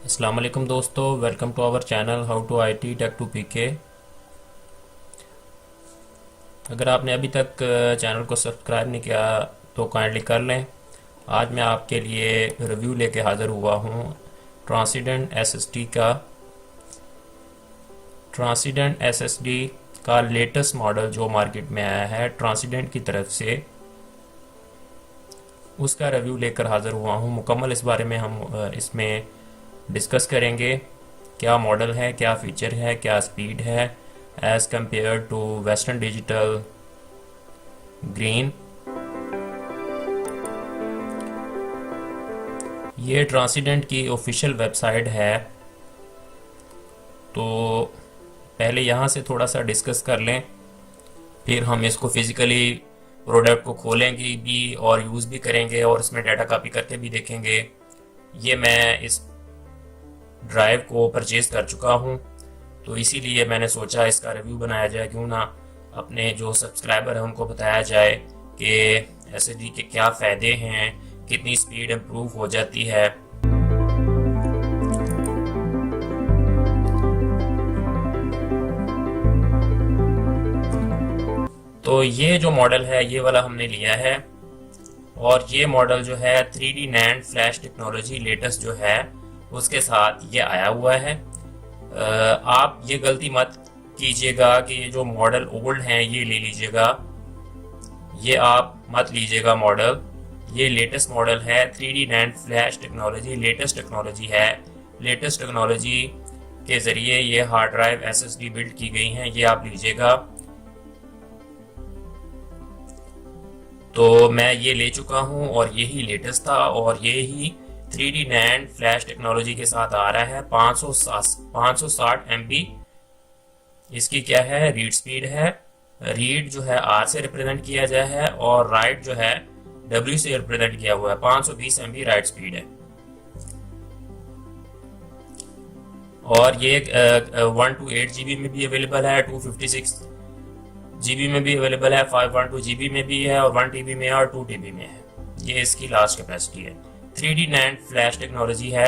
अस्सलाम वालेकुम दोस्तों, welcome to our channel how to IT tech to PK. अगर आपने अभी तक चैनल को सब्सक्राइब नहीं किया तो काइंडली कर लें। आज मैं आपके लिए रिव्यू लेके हाज़िर हुआ हूँ ट्रांसीडेंट एसएसडी का। ट्रांसीडेंट एसएसडी का लेटेस्ट मॉडल जो मार्केट में आया है ट्रांसीडेंट की तरफ से, उसका रिव्यू लेकर हाज़िर हुआ हूँ। मुकम्मल इस बारे में हम इसमें डिस्कस करेंगे। क्या मॉडल है, क्या फ़ीचर है, क्या स्पीड है as compare to western digital green. ये ट्रांसीडेंट की ऑफिशियल वेबसाइट है, तो पहले यहाँ से थोड़ा सा डिस्कस कर लें, फिर हम इसको फिज़िकली प्रोडक्ट को खोलेंगे भी और यूज़ भी करेंगे और इसमें डाटा कॉपी करके भी देखेंगे। ये मैं इस ड्राइव को परचेज़ कर चुका हूँ, तो इसीलिए मैंने सोचा इसका रिव्यू बनाया जाए। क्यों ना अपने जो सब्सक्राइबर हैं उनको बताया जाए कि एसएसडी के क्या फ़ायदे हैं, कितनी स्पीड इम्प्रूव हो जाती है। तो ये जो मॉडल है ये वाला हमने लिया है, और ये मॉडल जो है 3D NAND flash technology latest जो है उसके साथ ये आया हुआ है। आप ये गलती मत कीजिएगा कि ये जो मॉडल ओल्ड हैं ये ले लीजिएगा, ये आप मत लीजिएगा मॉडल। ये लेटेस्ट मॉडल है, 3D NAND flash technology latest technology है। लेटेस्ट टेक्नोलॉजी के ज़रिए ये हार्ड ड्राइव एसएसडी बिल्ड की गई हैं, ये आप लीजिएगा। तो मैं ये ले चुका हूँ और यही लेटेस्ट था, और ये ही 3D NAND फ्लैश टेक्नोलॉजी के साथ आ रहा है। 560 MB इसकी क्या है रीड स्पीड है। रीड जो है आर से रिप्रेजेंट किया गया है और राइट जो है डब्ल्यू से रिप्रेजेंट किया हुआ है। 520 MB राइट स्पीड है, और ये 128 GB में भी अवेलेबल है, 256 GB में भी अवेलेबल है, 512 GB में भी है, और 1 TB में है और 2 TB में है। ये इसकी लास्ट कैपेसिटी है। 3D NAND फ्लैश टेक्नोलॉजी है।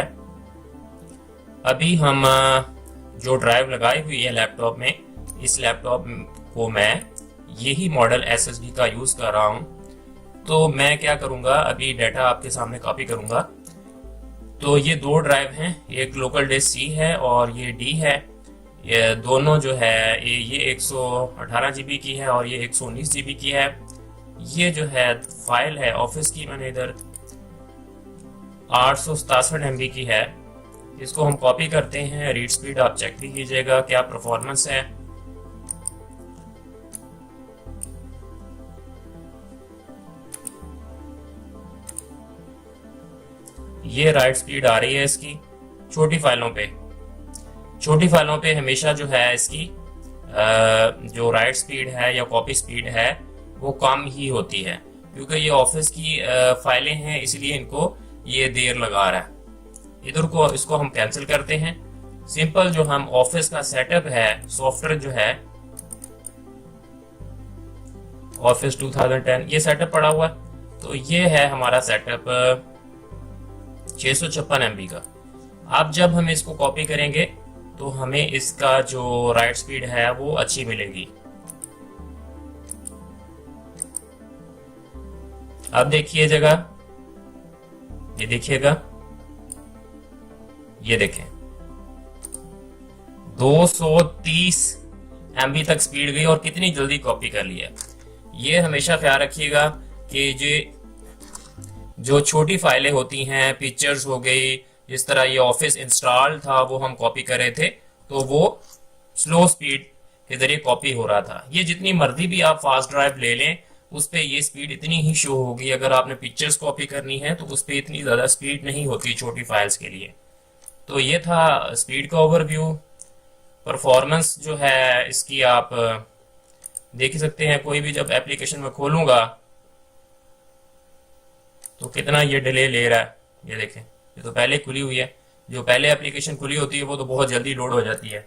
अभी हम जो ड्राइव लगाई हुई है लैपटॉप में, इस लैपटॉप को मैं यही मॉडल एसएसडी का यूज़ कर रहा हूँ। तो मैं क्या करूँगा, अभी डाटा आपके सामने कॉपी करूँगा। तो ये दो ड्राइव हैं, एक लोकल डिस्क सी है और ये डी है। ये दोनों जो है ये 118 GB की है और ये 119 GB की है। ये जो है फाइल है ऑफिस की, मैंने इधर 867 MB की है। इसको हम कॉपी करते हैं। रीड स्पीड आप चेक भी कीजिएगा क्या परफॉर्मेंस है। ये राइट स्पीड आ रही है इसकी। छोटी फाइलों पे हमेशा जो है इसकी जो राइट स्पीड है या कॉपी स्पीड है वो कम ही होती है, क्योंकि ये ऑफिस की फाइलें हैं, इसलिए इनको ये देर लगा रहा है। इधर को इसको हम कैंसिल करते हैं। सिंपल जो हम ऑफिस का सेटअप है, सॉफ्टवेयर जो है ऑफिस 2010 ये सेटअप पड़ा हुआ है। तो ये है हमारा सेटअप 656 MB का। अब जब हम इसको कॉपी करेंगे तो हमें इसका जो राइट स्पीड है वो अच्छी मिलेगी। अब देखिए जगह, ये देखिएगा, ये देखें 230 MB तक स्पीड गई और कितनी जल्दी कॉपी कर लिया। ये हमेशा ख्याल रखिएगा कि जो छोटी फाइलें होती हैं, पिक्चर्स हो गई, जिस तरह ये ऑफिस इंस्टॉल था वो हम कॉपी कर रहे थे तो वो स्लो स्पीड के जरिए कॉपी हो रहा था। ये जितनी मर्जी भी आप फास्ट ड्राइव ले लें उस पर ये स्पीड इतनी ही शो होगी। अगर आपने पिक्चर्स कॉपी करनी है तो उस पर इतनी ज़्यादा स्पीड नहीं होती छोटी फाइल्स के लिए। तो ये था स्पीड का ओवरव्यू। परफॉर्मेंस जो है इसकी आप देख ही सकते हैं। कोई भी जब एप्लीकेशन में खोलूंगा तो कितना ये डिले ले रहा है, ये देखें। ये तो पहले खुली हुई है, जो पहले एप्लीकेशन खुली होती है वो तो बहुत जल्दी लोड हो जाती है।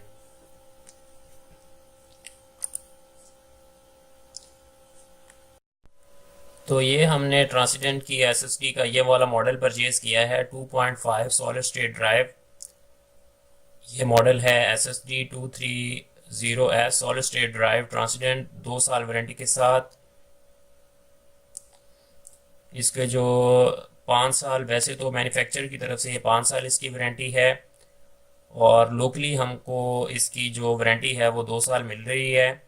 तो ये हमने ट्रांसीडेंट की एसएसडी का ये वाला मॉडल परचेज किया है, 2.5 सॉलिड स्टेट ड्राइव। ये मॉडल है SSD230S सॉलिड स्टेट ड्राइव ट्रांसिडेंट, 2 साल वारंटी के साथ। इसके जो 5 साल, वैसे तो मैन्युफैक्चरर की तरफ से ये 5 साल इसकी वारंटी है, और लोकली हमको इसकी जो वारंटी है वो 2 साल मिल रही है।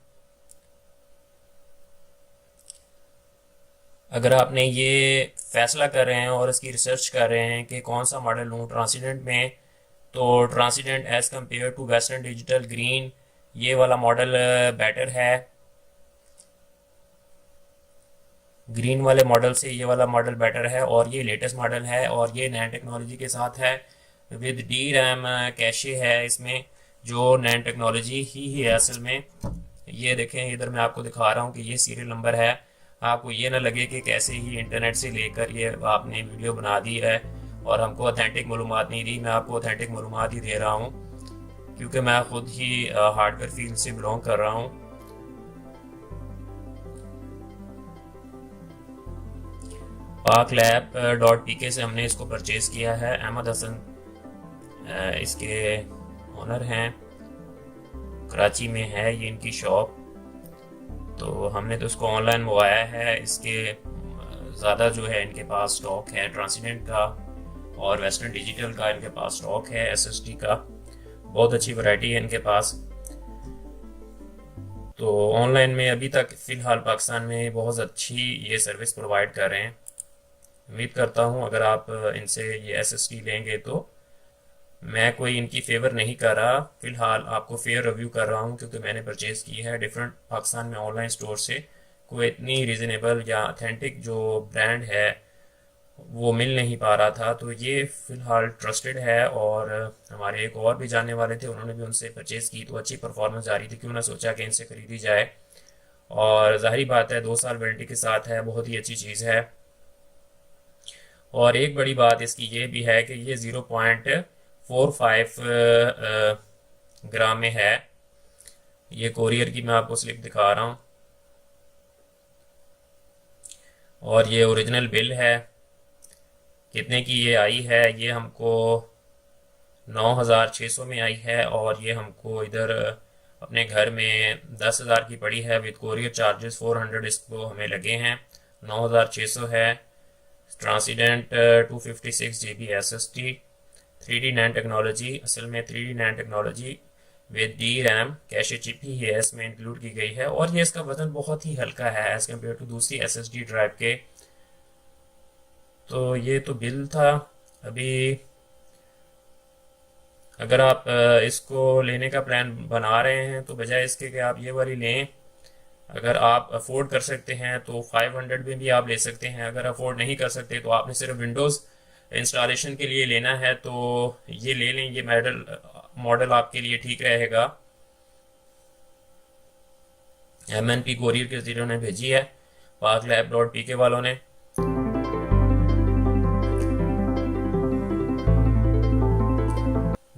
अगर आपने ये फैसला कर रहे हैं और इसकी रिसर्च कर रहे हैं कि कौन सा मॉडल लूँ ट्रांसिडेंट में, तो Transcend as compare to western digital green, ये वाला मॉडल बेटर है। ग्रीन वाले मॉडल से ये वाला मॉडल बेटर है, और ये लेटेस्ट मॉडल है, और ये नैन टेक्नोलॉजी के साथ है, विद डी रैम कैशे है इसमें, जो नैन टेक्नोलॉजी ही है असल में। ये देखें, इधर मैं आपको दिखा रहा हूँ कि ये सीरियल नंबर है। आपको ये ना लगे कि कैसे ही इंटरनेट से लेकर ये आपने वीडियो बना दी है और हमको ऑथेंटिक मालूमात नहीं दी। मैं आपको ऑथेंटिक मालूमात ही दे रहा हूँ, क्योंकि मैं खुद ही हार्डवेयर फील्ड से बिलोंग कर रहा हूँ। PakLab.pk से हमने इसको परचेज किया है। अहमद हसन इसके ओनर हैं, कराची में है ये इनकी शॉप। तो हमने तो इसको ऑनलाइन मंगवाया है। इसके ज़्यादा जो है इनके पास स्टॉक है ट्रांसिडेंट का और वेस्टर्न डिजिटल का, इनके पास स्टॉक है SSD का, बहुत अच्छी वैरायटी है इनके पास। तो ऑनलाइन में अभी तक फ़िलहाल पाकिस्तान में बहुत अच्छी ये सर्विस प्रोवाइड कर रहे हैं। उम्मीद करता हूँ अगर आप इनसे ये SSD लेंगे तो, मैं कोई इनकी फेवर नहीं कर रहा, फ़िलहाल आपको फेयर रिव्यू कर रहा हूँ, क्योंकि मैंने परचेज़ की है डिफरेंट पाकिस्तान में ऑनलाइन स्टोर से। कोई इतनी रीज़नेबल या ऑथेंटिक जो ब्रांड है वो मिल नहीं पा रहा था, तो ये फ़िलहाल ट्रस्टेड है। और हमारे एक और भी जानने वाले थे, उन्होंने भी उनसे परचेज़ की, तो अच्छी परफॉर्मेंस आ रही थी, क्यों ना सोचा कि इनसे ख़रीदी जाए। और ज़ाहिर बात है 2 साल वारंटी के साथ है, बहुत ही अच्छी चीज़ है। और एक बड़ी बात इसकी ये भी है कि ये 0.45 ग्राम में है। ये कोरियर की मैं आपको स्लिप दिखा रहा हूँ, और ये ओरिजिनल बिल है। कितने की ये आई है, ये हमको 9,600 में आई है, और ये हमको इधर अपने घर में 10,000 की पड़ी है, विद कोरियर चार्जेस 400 इसको हमें लगे हैं। 9,600 है। Transcend 256 GB SSD, 3D NAND technology, असल में 3D NAND technology with D RAM cache chip ही है इसमें इंक्लूड की गई है, और ये इसका वजन बहुत ही हल्का है एज कम्पेयर टू दूसरी SSD ड्राइव के। तो ये तो बिल था। अभी अगर आप इसको लेने का प्लान बना रहे हैं तो बजाय इसके कि आप ये वाली लें, अगर आप अफोर्ड कर सकते हैं तो 500 में भी आप ले सकते हैं। अगर अफोर्ड नहीं कर सकते तो आपने सिर्फ विंडोज़ इंस्टॉलेशन के लिए लेना है तो ये ले लें। ये मॉडल आपके लिए ठीक रहेगा। MNP कोरियर के जरिए उन्हें भेजी है, PakLab.pk वालों ने।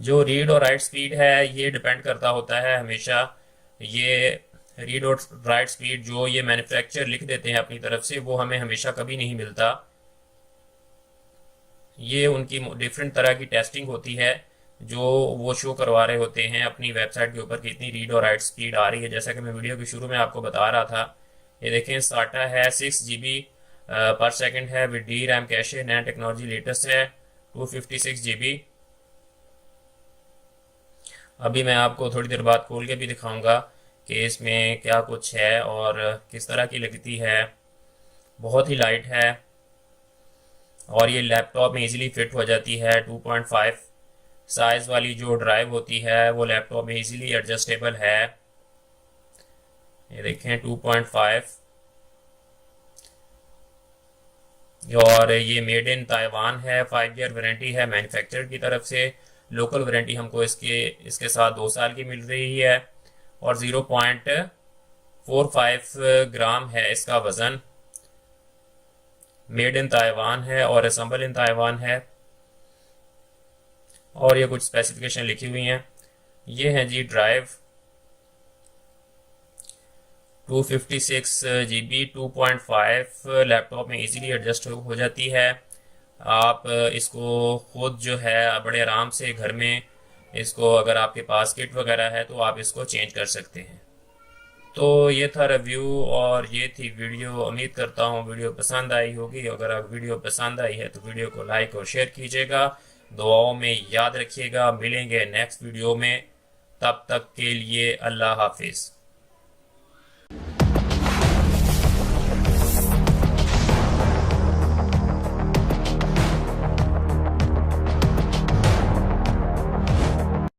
जो रीड और राइट स्पीड है ये डिपेंड करता होता है हमेशा। ये रीड और राइट स्पीड जो ये मैन्युफैक्चरर लिख देते हैं अपनी तरफ से, वो हमें हमेशा कभी नहीं मिलता। ये उनकी डिफरेंट तरह की टेस्टिंग होती है जो वो शो करवा रहे होते हैं अपनी वेबसाइट के ऊपर कि इतनी रीड और राइट स्पीड आ रही है। जैसा कि मैं वीडियो के शुरू में आपको बता रहा था, ये देखें SATA है, 6 GB पर सेकंड है, with D RAM cache, NAND technology latest है, 256 GB। अभी मैं आपको थोड़ी देर बाद खोल के भी दिखाऊंगा कि इसमें क्या कुछ है और किस तरह की लगती है। बहुत ही लाइट है, और ये लैपटॉप में इजीली फिट हो जाती है। 2.5 साइज वाली जो ड्राइव होती है वो लैपटॉप में इजीली एडजस्टेबल है। ये देखें 2.5, और ये मेड इन ताइवान है। 5 ईयर वारंटी है मैन्युफैक्चरर की तरफ से। लोकल वारंटी हमको इसके साथ 2 साल की मिल रही है, और 0.45 ग्राम है इसका वज़न। मेड इन ताइवान है और असेंबल इन ताइवान है, और ये कुछ स्पेसिफिकेशन लिखी हुई हैं। ये है जी ड्राइव 256 GB 2.5 लैपटॉप में इजीली एडजस्ट हो जाती है। आप इसको खुद जो है बड़े आराम से घर में इसको अगर आपके पास किट वगैरह है तो आप इसको चेंज कर सकते हैं। तो ये था रिव्यू और ये थी वीडियो। उम्मीद करता हूँ वीडियो पसंद आई होगी। अगर आप वीडियो पसंद आई है तो वीडियो को लाइक और शेयर कीजिएगा। दुआओं में याद रखिएगा। मिलेंगे नेक्स्ट वीडियो में। तब तक के लिए अल्लाह हाफिज़।